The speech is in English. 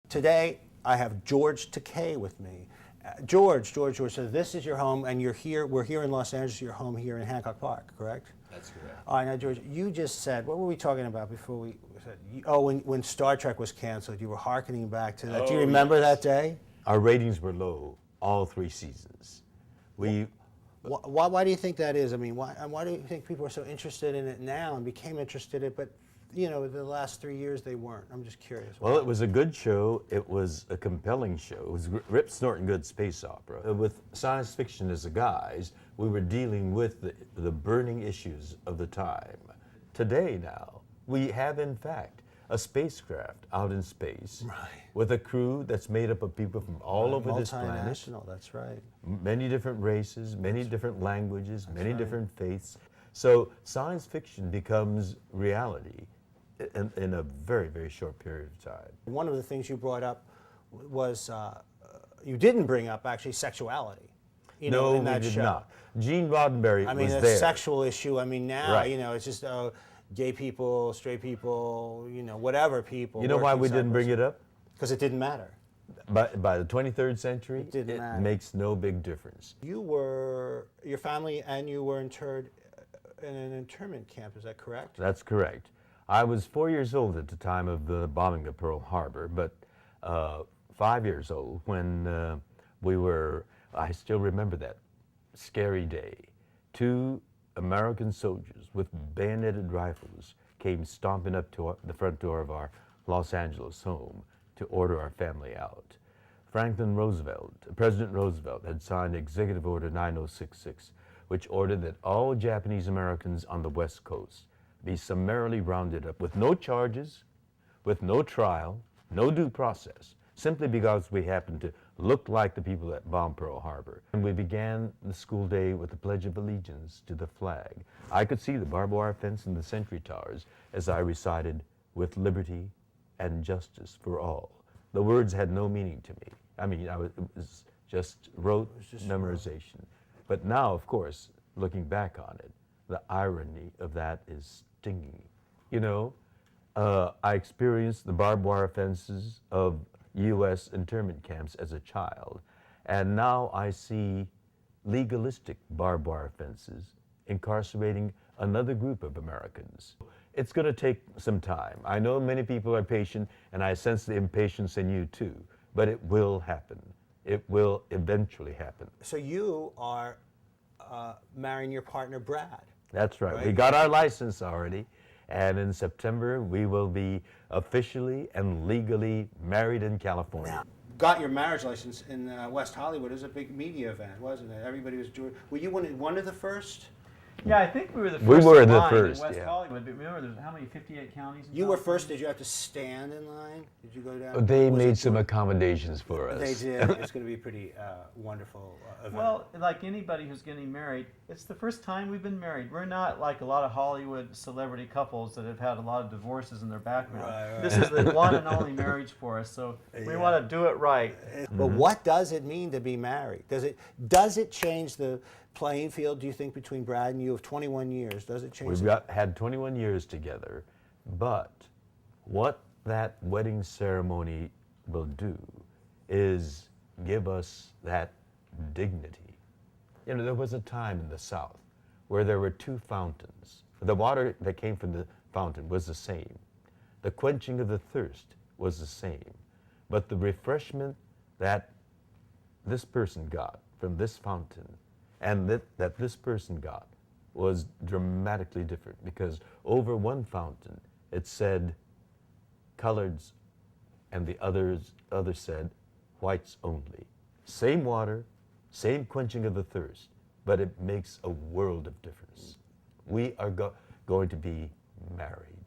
Today, I have George Takei with me. George, so this is your home, and you're here. We're here in Los Angeles. Your home here in Hancock Park, correct? That's correct. All right, now George, you just said, what were we talking about before we said? Oh, when Star Trek was canceled, you were hearkening back to that. Do you remember that day? Our ratings were low all 3 seasons. Why do you think that is? I mean, why do you think people are so interested in it now and became interested in it, but the last 3 years they weren't? I'm just curious. Well, it was a good show. It was a compelling show. It was rip snorting good space opera. With science fiction as a guise, we were dealing with the burning issues of the time. Today now, we have in fact a spacecraft out in space with a crew that's made up of people from all over this planet. Multinational, that's right. Many different races, many different languages, many different faiths. So science fiction becomes reality in a very, very short period of time. One of the things you brought up was, you didn't bring up actually sexuality. No, in that we did show. not. Gene Roddenberry was there. I mean, the sexual issue, I mean, now, Right. It's just gay people, straight people, whatever people. You know why we didn't bring it up? Because it didn't matter. By the 23rd century, It didn't matter. makes no big difference. Your family and you were interred in an internment camp, is that correct? That's correct. I was 4 years old at the time of the bombing of Pearl Harbor, but 5 years old when I still remember that scary day. 2 American soldiers with bayoneted rifles came stomping up to the front door of our Los Angeles home to order our family out. President Roosevelt had signed Executive Order 9066, which ordered that all Japanese Americans on the West Coast be summarily rounded up with no charges, with no trial, no due process, simply because we happened to look like the people that bombed Pearl Harbor. And we began the school day with the Pledge of Allegiance to the flag. I could see the barbed wire fence and the sentry towers as I recited, "With liberty and justice for all." The words had no meaning to me. I mean, it was just rote memorization. But now, of course, looking back on it, the irony of that is stinging. I experienced the barbed wire fences of U.S. internment camps as a child, and now I see legalistic barbed wire fences incarcerating another group of Americans. It's going to take some time. I know many people are patient, and I sense the impatience in you too, but it will happen. It will eventually happen. So you are marrying your partner, Brad. That's right. We got our license already, and in September we will be officially and legally married in California. Now, got your marriage license in West Hollywood. It was a big media event, wasn't it? Everybody was doing. Were you one of the first? Yeah, I think we were the first. We were in the line first, in West yeah. Hollywood. But remember, there's how many? 58 counties. In You were California? first. Did you have to stand in line? Did you go down? They Was made it- some accommodations for us. They did. It's going to be a pretty wonderful event. Well, like anybody who's getting married, it's the first time we've been married. We're not like a lot of Hollywood celebrity couples that have had a lot of divorces in their background. Right. This is the one and only marriage for us, so we want to do it right. But what does it mean to be married? Does it change the playing field, do you think, between Brad and you of 21 years? Does it change? We've had 21 years together, but what that wedding ceremony will do is give us that dignity. There was a time in the South where there were 2 fountains. The water that came from the fountain was the same. The quenching of the thirst was the same. But the refreshment that this person got from this fountain and that this person got was dramatically different, because over one fountain it said coloreds and the other said whites only. Same water, same quenching of the thirst, but it makes a world of difference. We are going to be married.